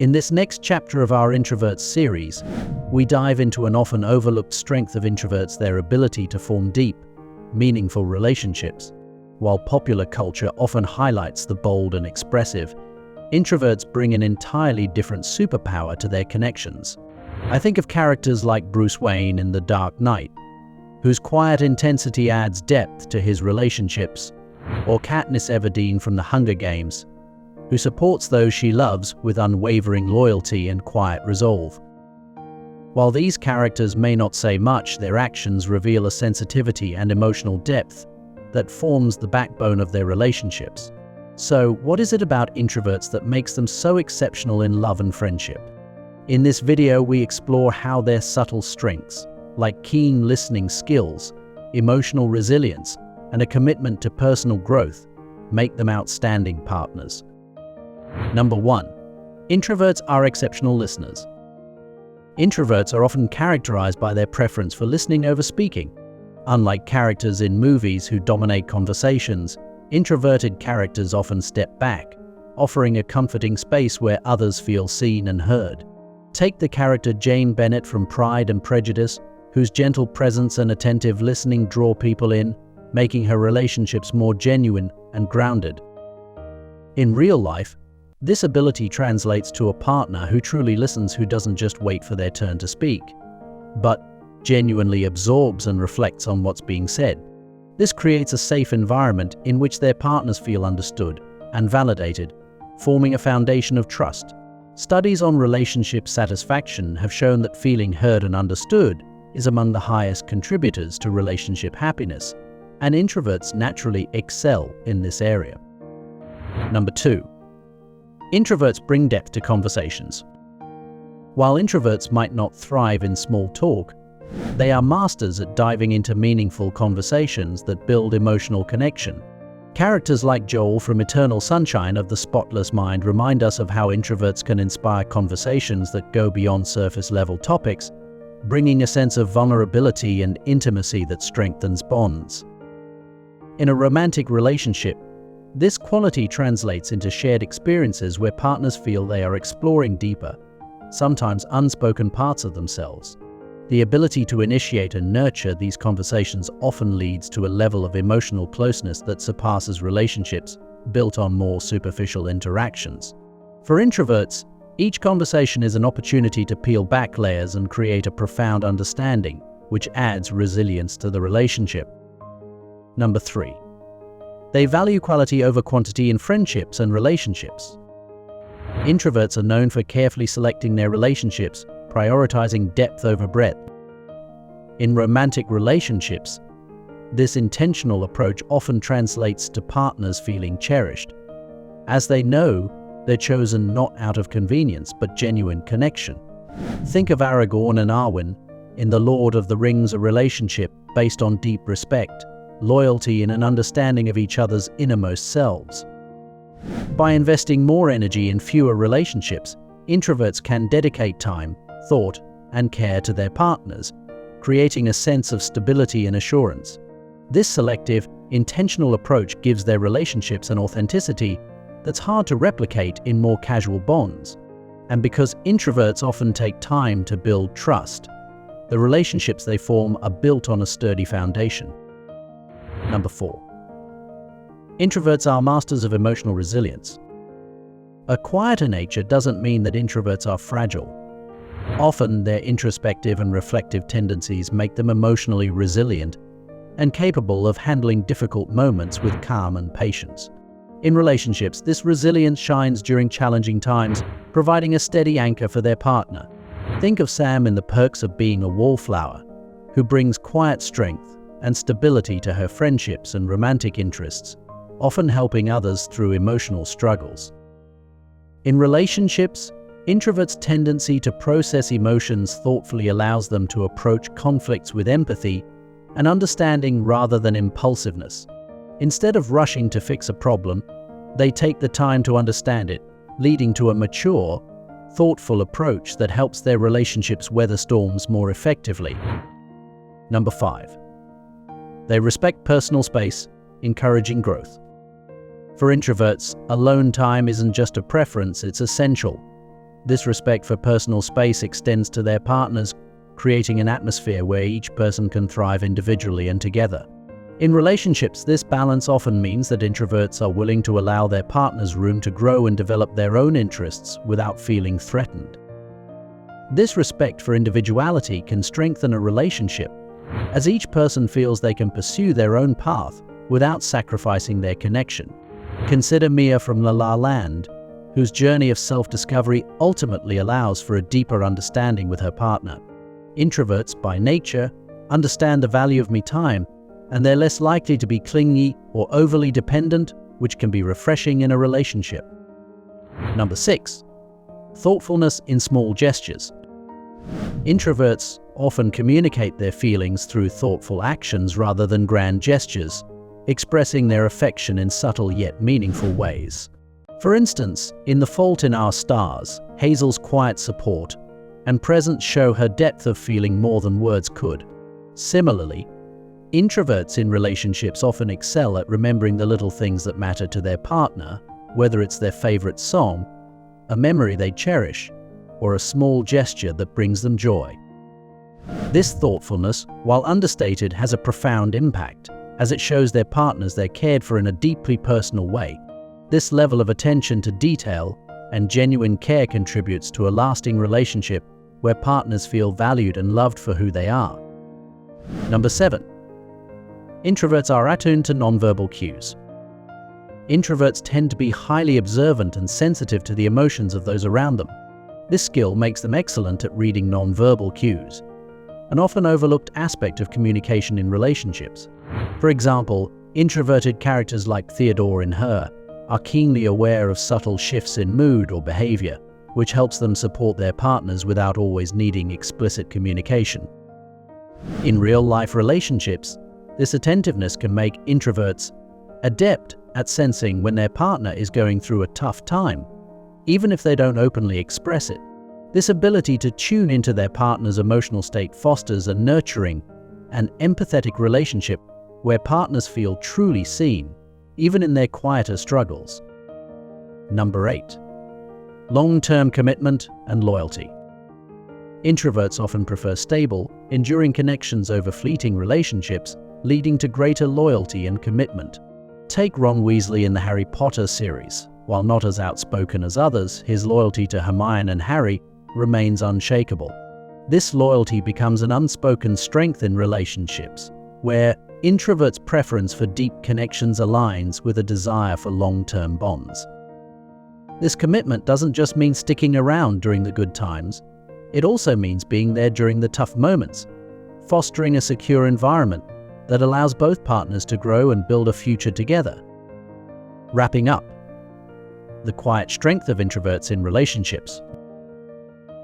In this next chapter of our Introverts series, we dive into an often overlooked strength of introverts: their ability to form deep, meaningful relationships. While popular culture often highlights the bold and expressive, introverts bring an entirely different superpower to their connections. I think of characters like Bruce Wayne in The Dark Knight, whose quiet intensity adds depth to his relationships, or Katniss Everdeen from The Hunger Games, who supports those she loves with unwavering loyalty and quiet resolve. While these characters may not say much, their actions reveal a sensitivity and emotional depth that forms the backbone of their relationships. So, what is it about introverts that makes them so exceptional in love and friendship? In this video, we explore how their subtle strengths, like keen listening skills, emotional resilience, and a commitment to personal growth, make them outstanding partners. Number 1. Introverts are exceptional listeners. Introverts are often characterized by their preference for listening over speaking. Unlike characters in movies who dominate conversations, introverted characters often step back, offering a comforting space where others feel seen and heard. Take the character Jane Bennett from Pride and Prejudice, whose gentle presence and attentive listening draw people in, making her relationships more genuine and grounded. In real life, this ability translates to a partner who truly listens, who doesn't just wait for their turn to speak, but genuinely absorbs and reflects on what's being said. This creates a safe environment in which their partners feel understood and validated, forming a foundation of trust. Studies on relationship satisfaction have shown that feeling heard and understood is among the highest contributors to relationship happiness, and introverts naturally excel in this area. Number 2. Introverts bring depth to conversations. While introverts might not thrive in small talk, they are masters at diving into meaningful conversations that build emotional connection. Characters like Joel from Eternal Sunshine of the Spotless Mind remind us of how introverts can inspire conversations that go beyond surface-level topics, bringing a sense of vulnerability and intimacy that strengthens bonds. In a romantic relationship, this quality translates into shared experiences where partners feel they are exploring deeper, sometimes unspoken parts of themselves. The ability to initiate and nurture these conversations often leads to a level of emotional closeness that surpasses relationships built on more superficial interactions. For introverts, each conversation is an opportunity to peel back layers and create a profound understanding, which adds resilience to the relationship. Number 3. They value quality over quantity in friendships and relationships. Introverts are known for carefully selecting their relationships, prioritizing depth over breadth. In romantic relationships, this intentional approach often translates to partners feeling cherished, as they know they're chosen not out of convenience but genuine connection. Think of Aragorn and Arwen in The Lord of the Rings, a relationship based on deep respect, loyalty, and an understanding of each other's innermost selves. By investing more energy in fewer relationships, introverts can dedicate time, thought, and care to their partners, creating a sense of stability and assurance. This selective, intentional approach gives their relationships an authenticity that's hard to replicate in more casual bonds. And because introverts often take time to build trust, the relationships they form are built on a sturdy foundation. Number 4. Introverts are masters of emotional resilience. A quieter nature doesn't mean that introverts are fragile. Often, their introspective and reflective tendencies make them emotionally resilient and capable of handling difficult moments with calm and patience. In relationships, this resilience shines during challenging times, providing a steady anchor for their partner. Think of Sam in The Perks of Being a Wallflower, who brings quiet strength and stability to her friendships and romantic interests, often helping others through emotional struggles. In relationships, introverts' tendency to process emotions thoughtfully allows them to approach conflicts with empathy and understanding rather than impulsiveness. Instead of rushing to fix a problem, they take the time to understand it, leading to a mature, thoughtful approach that helps their relationships weather storms more effectively. Number 5. They respect personal space, encouraging growth. For introverts, alone time isn't just a preference, it's essential. This respect for personal space extends to their partners, creating an atmosphere where each person can thrive individually and together. In relationships, this balance often means that introverts are willing to allow their partners room to grow and develop their own interests without feeling threatened. This respect for individuality can strengthen a relationship, as each person feels they can pursue their own path without sacrificing their connection. Consider Mia from La La Land, whose journey of self-discovery ultimately allows for a deeper understanding with her partner. Introverts, by nature, understand the value of me time, and they're less likely to be clingy or overly dependent, which can be refreshing in a relationship. Number 6. Thoughtfulness in small gestures. Introverts often communicate their feelings through thoughtful actions rather than grand gestures, expressing their affection in subtle yet meaningful ways. For instance, in The Fault in Our Stars, Hazel's quiet support and presence show her depth of feeling more than words could. Similarly, introverts in relationships often excel at remembering the little things that matter to their partner, whether it's their favorite song, a memory they cherish, or a small gesture that brings them joy. This thoughtfulness, while understated, has a profound impact, as it shows their partners they're cared for in a deeply personal way. This level of attention to detail and genuine care contributes to a lasting relationship where partners feel valued and loved for who they are. Number 7. Introverts are attuned to nonverbal cues. Introverts tend to be highly observant and sensitive to the emotions of those around them. This skill makes them excellent at reading nonverbal cues, an often overlooked aspect of communication in relationships. For example, introverted characters like Theodore in Her are keenly aware of subtle shifts in mood or behavior, which helps them support their partners without always needing explicit communication. In real-life relationships, this attentiveness can make introverts adept at sensing when their partner is going through a tough time, even if they don't openly express it. This ability to tune into their partner's emotional state fosters a nurturing and empathetic relationship where partners feel truly seen, even in their quieter struggles. Number 8. Long-term commitment and loyalty. Introverts often prefer stable, enduring connections over fleeting relationships, leading to greater loyalty and commitment. Take Ron Weasley in the Harry Potter series. While not as outspoken as others, his loyalty to Hermione and Harry remains unshakable. This loyalty becomes an unspoken strength in relationships, where introverts' preference for deep connections aligns with a desire for long-term bonds. This commitment doesn't just mean sticking around during the good times, it also means being there during the tough moments, fostering a secure environment that allows both partners to grow and build a future together. Wrapping up, the quiet strength of introverts in relationships.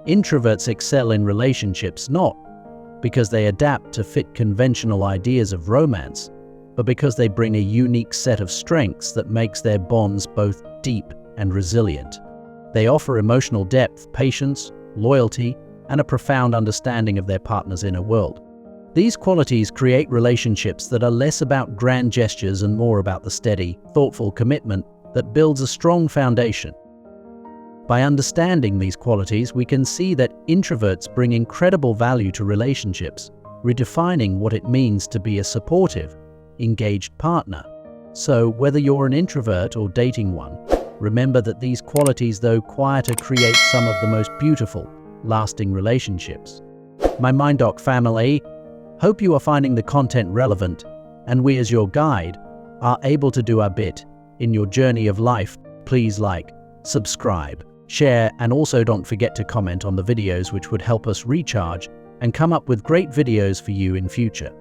Introverts excel in relationships not because they adapt to fit conventional ideas of romance, but because they bring a unique set of strengths that makes their bonds both deep and resilient. They offer emotional depth, patience, loyalty, and a profound understanding of their partner's inner world. These qualities create relationships that are less about grand gestures and more about the steady, thoughtful commitment that builds a strong foundation. By understanding these qualities, we can see that introverts bring incredible value to relationships, redefining what it means to be a supportive, engaged partner. So, whether you're an introvert or dating one, remember that these qualities, though quieter, create some of the most beautiful, lasting relationships. My MindDoc family, hope you are finding the content relevant, and we as your guide are able to do our bit in your journey of life. Please like, subscribe, share, and also don't forget to comment on the videos, which would help us recharge and come up with great videos for you in future.